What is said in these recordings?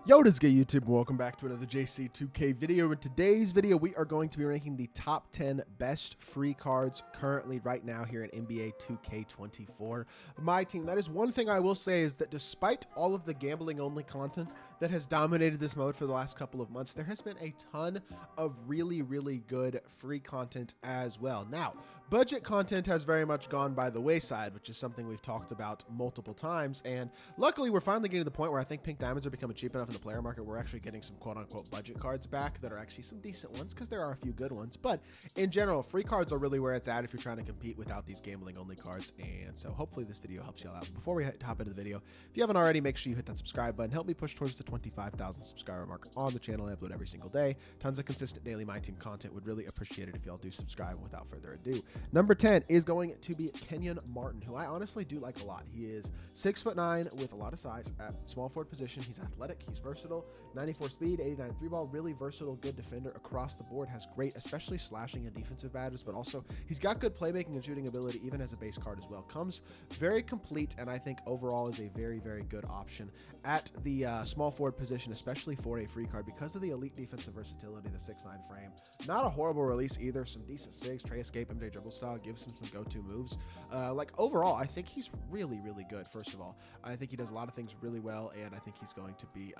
Yo, what is good, YouTube? Welcome back to another JC2K video. In today's video, we are going to be ranking the top 10 best free cards currently right now here in NBA 2K24 MyTEAM. That is one thing I will say, is that despite all of the gambling-only content that has dominated this mode for the last couple of months, there has been a ton of really good free content as well. Now, budget content has very much gone by the wayside, which is something we've talked about multiple times, and luckily we're finally getting to the point where I think pink diamonds are becoming cheap enough in the player market. We're actually getting some quote-unquote budget cards back that are actually some decent ones, because there are a few good ones, but in general, free cards are really where it's at if you're trying to compete without these gambling-only cards, and so hopefully this video helps y'all out. Before we hop into the video, if you haven't already, make sure you hit that subscribe button. Help me push towards the 25,000 subscriber mark on the channel. I upload every single day. Tons of consistent daily MyTEAM content. Would really appreciate it if y'all do subscribe. Without further ado, number 10 is going to be Kenyan Martin, who I honestly do like a lot. He is 6'9" with a lot of size at small forward position. He's athletic, he's versatile, 94 speed, 89 3 ball, really versatile, good defender across the board. Has great, especially slashing and defensive badges, but also he's got good playmaking and shooting ability even as a base card as well. Comes very complete, and I think overall is a very good option at the small forward position, especially for a free card because of the elite defensive versatility, the 6'9" frame. Not a horrible release either. Some decent sigs, tray escape, MJ dribble style, gives him some go-to moves. Like overall, I think he's really good. First of all, I think he does a lot of things really well, and I think he's going to be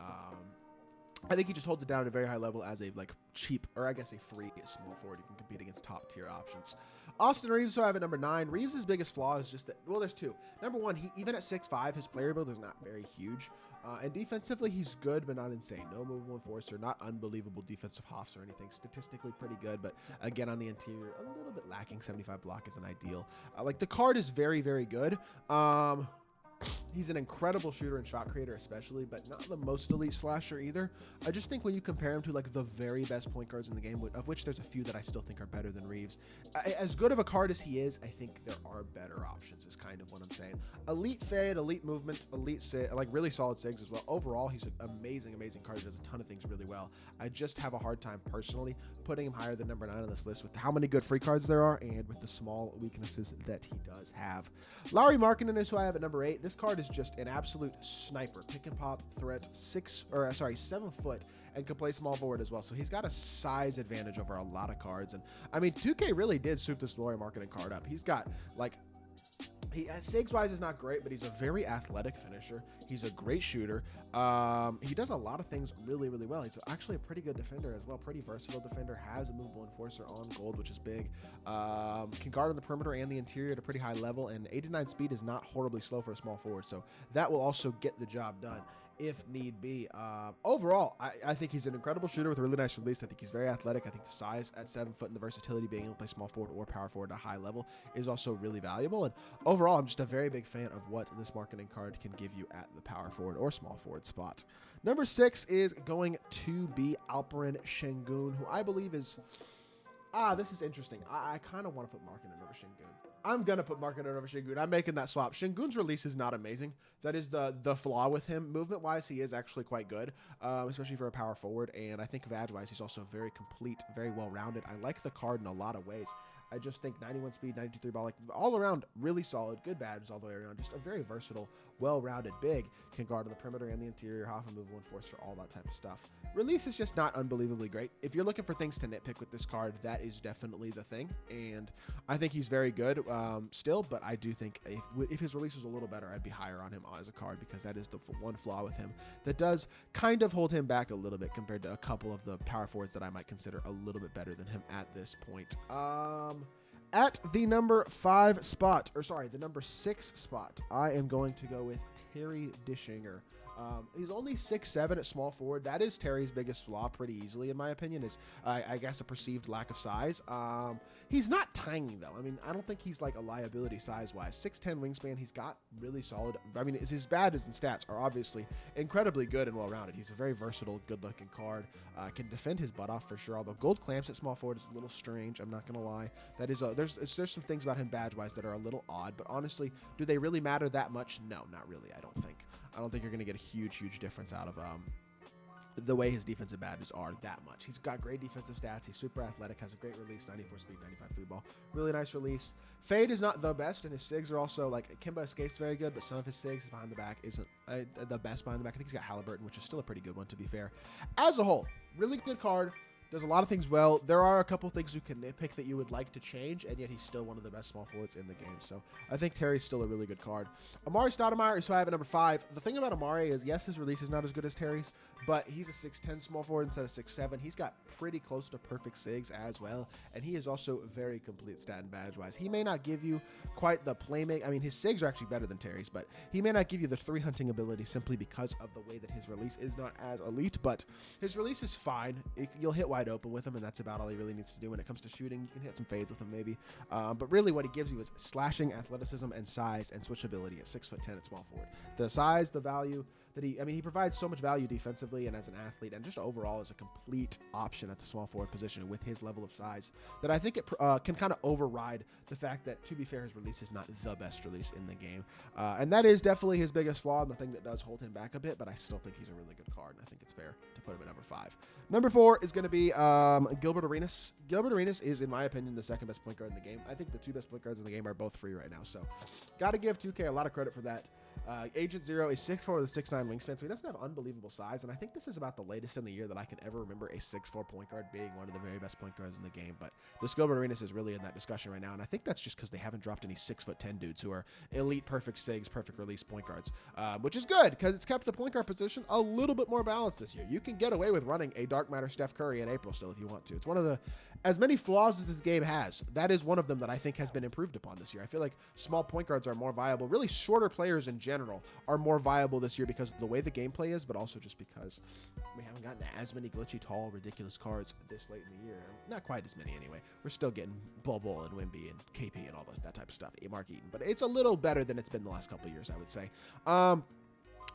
I think he just holds it down at a very high level as a cheap, or I guess a free small forward. You can compete against top tier options. Austin Reeves, who I have at number 9. Reeves' biggest flaw is just that, well, there's two. Number one, he even at 6'5", his player build is not very huge. And defensively, he's good, but not insane. No movable enforcer, not unbelievable defensive hops or anything. Statistically pretty good, but again, on the interior, a little bit lacking. 75 block isn't ideal. Like, the card is very good. He's an incredible shooter and shot creator especially, but not the most elite slasher either. I just think when you compare him to like the very best point guards in the game, of which there's a few that I still think are better than Reeves, as good of a card as he is, I think there are better options is kind of what I'm saying. Elite fade, elite movement, elite like really solid sigs as well. Overall, he's an amazing card. He does a ton of things really well. I just have a hard time personally putting him higher than number 9 on this list with how many good free cards there are and with the small weaknesses that he does have. Lauri Markkanen is who I have at number 8. This card is just an absolute sniper, pick and pop threat, 7 foot, and can play small forward as well. So he's got a size advantage over a lot of cards. And I mean, 2K really did soup this Lauri Markkanen card up. He's got like, sigs wise is not great, but he's a very athletic finisher. He's a great shooter. He does a lot of things really well. He's actually a pretty good defender as well. Pretty versatile defender. Has a movable enforcer on gold, which is big. Can guard on the perimeter and the interior at a pretty high level. And 89 speed is not horribly slow for a small forward. So that will also get the job done if need be. Overall, I think he's an incredible shooter with a really nice release. I think he's very athletic. I think the size at 7 foot and the versatility, being able to play small forward or power forward at a high level, is also really valuable. And overall, I'm just a very big fan of what this Markkanen card can give you at the power forward or small forward spot. Number 6 is going to be Alperen Sengun, who I believe is... this is interesting. I kind of want to put Markkanen over Sengun. I'm going to put Markkanen over Sengun. I'm making that swap. Sengun's release is not amazing. That is the flaw with him. Movement-wise, he is actually quite good, especially for a power forward. And I think Vag-wise, he's also very complete, very well-rounded. I like the card in a lot of ways. I just think 91 speed, 92 3 ball, like all around really solid, good badges all the way around. Just a very versatile, well-rounded big. Can guard on the perimeter and the interior, half a movable enforcer, all that type of stuff. Release is just not unbelievably great. If you're looking for things to nitpick with this card, that is definitely the thing. And I think he's very good still, but I do think if his release was a little better, I'd be higher on him as a card, because that is the one flaw with him that does kind of hold him back a little bit compared to a couple of the power forwards that I might consider a little bit better than him at this point. At the number 5 spot, or sorry, the number 6 spot, I am going to go with Terry Dishinger. He's only 6'7" at small forward. That is Terry's biggest flaw pretty easily, in my opinion, is I guess a perceived lack of size. He's not tiny, though. I mean, I don't think he's like a liability size-wise. 6'10" wingspan. He's got really solid. I mean, his badges and stats are obviously incredibly good and well-rounded. He's a very versatile, good-looking card. Can defend his butt off for sure, although gold clamps at small forward is a little strange. I'm not going to lie. That is there's some things about him badge-wise that are a little odd, but honestly, do they really matter that much? No, not really, I don't think. I don't think you're going to get a huge difference out of the way his defensive badges are that much. He's got great defensive stats. He's super athletic, has a great release, 94 speed, 95 through ball. Really nice release. Fade is not the best, and his SIGs are also, like, Kimba escapes very good, but some of his SIGs behind the back isn't the best behind the back. I think he's got Halliburton, which is still a pretty good one, to be fair. As a whole, really good card. Does a lot of things well. There are a couple things you can nitpick that you would like to change, and yet he's still one of the best small forwards in the game. So I think Terry's still a really good card. Amari Stmy is who I have at number 5. The thing about Amari is, yes, his release is not as good as Terry's, but he's a 6'10 small forward instead of 6'7. He's got pretty close to perfect SIGs as well, and he is also very complete stat and badge-wise. He may not give you quite the playmaking. I mean, his SIGs are actually better than Terry's, but he may not give you the 3-hunting ability simply because of the way that his release is not as elite, but his release is fine. You'll hit wide open with him, and that's about all he really needs to do. When it comes to shooting, you can hit some fades with him maybe, but really what he gives you is slashing, athleticism, and size and switchability at 6'10" at small forward. The size, the value that he provides so much value defensively and as an athlete, and just overall as a complete option at the small forward position with his level of size, that I think it can kind of override the fact that, to be fair, his release is not the best release in the game, and that is definitely his biggest flaw and the thing that does hold him back a bit, but I still think he's a really good card, and I think it's fair to put him at number 5. Number 4 is going to be Gilbert Arenas. Gilbert Arenas is, in my opinion, the second best point guard in the game. I think the 2 best point guards in the game are both free right now, so got to give 2K a lot of credit for that. Agent Zero is 6'4" with a 6'9" wingspan, so he doesn't have unbelievable size, and I think this is about the latest in the year that I can ever remember a 6'4" point guard being one of the very best point guards in the game, but this Gilbert Arenas is really in that discussion right now, and I think that's just because they haven't dropped any 6'10" dudes who are elite, perfect SIGs, perfect release point guards, which is good, because it's kept the point guard position a little bit more balanced this year. You can get away with running a dark matter Steph Curry in April still if you want to. It's one of the, as many flaws as this game has, that is one of them that I think has been improved upon this year. I feel like small point guards are more viable. Really, shorter players in general are more viable this year because of the way the gameplay is, but also just because we haven't gotten as many glitchy, tall, ridiculous cards this late in the year. Not quite as many anyway. We're still getting Bol Bol and Wimby and KP and all that type of stuff. Mark Eaton, but it's a little better than it's been the last couple of years, I would say.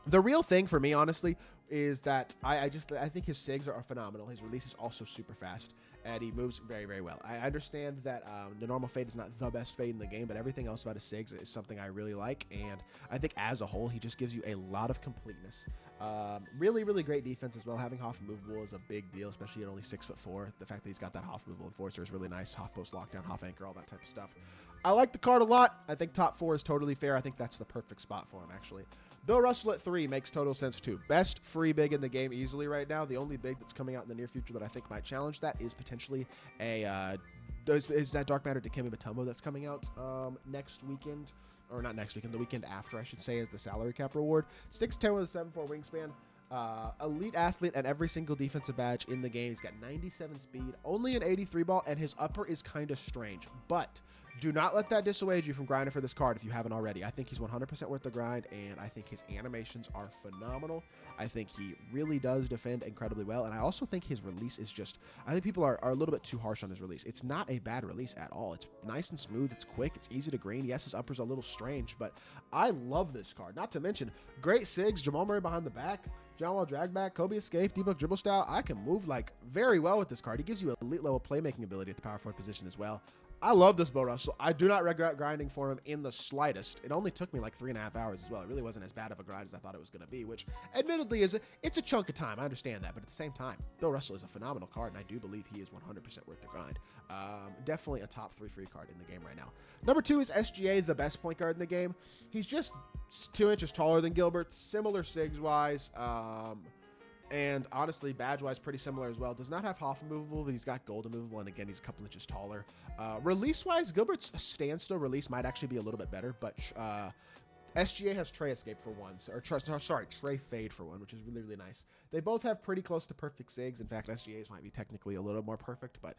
The real thing for me, honestly, is that I think his SIGs are phenomenal. His release is also super fast, and he moves very, very well. I understand that the normal fade is not the best fade in the game, but everything else about his SIGs is something I really like, and I think as a whole, he just gives you a lot of completeness. Really, really great defense as well. Having Hoff movable is a big deal, especially at only 6'4". The fact that he's got that Hoff movable enforcer is really nice. Hoff post lockdown, Hoff anchor, all that type of stuff. I like the card a lot. I think top 4 is totally fair. I think that's the perfect spot for him, actually. Bill Russell at 3 makes total sense, too. Best free big in the game easily right now. The only big that's coming out in the near future that I think might challenge that is potentially is that Dark Matter Dikembe Mutombo that's coming out next weekend. Or not next weekend, the weekend after, I should say, is the salary cap reward. 6'10" with a 7'4" wingspan. Elite athlete at every single defensive badge in the game. He's got 97 speed, only an 83 ball, and his upper is kind of strange. But do not let that dissuade you from grinding for this card if you haven't already. I think he's 100% worth the grind, and I think his animations are phenomenal. I think he really does defend incredibly well, and I also think his release is just, I think people are a little bit too harsh on his release. It's not a bad release at all. It's nice and smooth. It's quick. It's easy to green. Yes, his upper's a little strange, but I love this card. Not to mention, great SIGs, Jamal Murray behind the back, John Wall drag back, Kobe escape, D-Book dribble style. I can move like very well with this card. He gives you elite level playmaking ability at the power forward position as well. I love this Bill Russell. I do not regret grinding for him in the slightest. It only took me like 3.5 hours as well. It really wasn't as bad of a grind as I thought it was going to be, which admittedly it's a chunk of time. I understand that, but at the same time, Bill Russell is a phenomenal card, and I do believe he is 100% worth the grind. Definitely a top 3 free card in the game right now. Number 2 is SGA, the best point guard in the game. He's just 2 inches taller than Gilbert, similar SIGs-wise, and honestly, badge-wise, pretty similar as well. Does not have Hoff movable, but he's got Gold movable, and again, he's a couple inches taller. Release-wise, Gilbert's standstill release might actually be a little bit better, but SGA has Trey escape for one, Trey fade for one, which is really, really nice. They both have pretty close to perfect SIGs. In fact, SGA's might be technically a little more perfect, but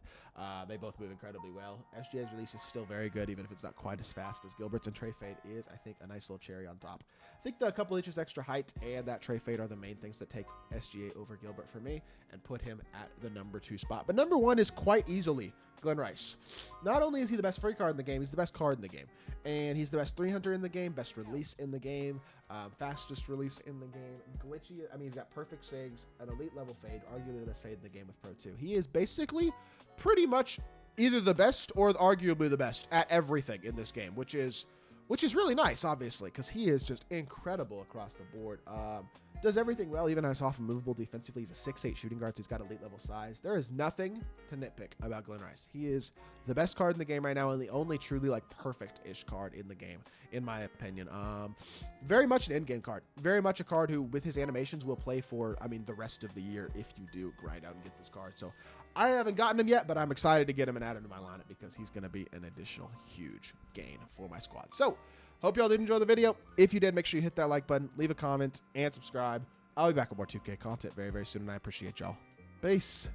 they both move incredibly well. SGA's release is still very good, even if it's not quite as fast as Gilbert's, and Trey fade is, I think, a nice little cherry on top. I think the couple inches extra height and that Trey fade are the main things that take SGA over Gilbert for me and put him at the number 2 spot. But number 1 is quite easily Glenn Rice. Not only is he the best free card in the game, he's the best card in the game. And he's the best 3-hunter in the game, best release in the game, fastest release in the game, glitchy. I mean, he's got perfect SIGs, an elite level fade, arguably the best fade in the game with Pro 2. He is basically pretty much either the best or arguably the best at everything in this game, which is really nice, obviously, because he is just incredible across the board. Does everything well, even as often movable defensively. He's a 6'8 shooting guard, so he's got elite level size. There is nothing to nitpick about Glenn Rice. He is the best card in the game right now and the only truly like perfect-ish card in the game, in my opinion. Very much an in-game card. Very much a card who, with his animations, will play for, I mean, the rest of the year if you do grind out and get this card. So I haven't gotten him yet, but I'm excited to get him and add him to my lineup because he's going to be an additional huge gain for my squad. So hope y'all did enjoy the video. If you did, make sure you hit that like button, leave a comment, and subscribe. I'll be back with more 2K content very, very soon, and I appreciate y'all. Peace.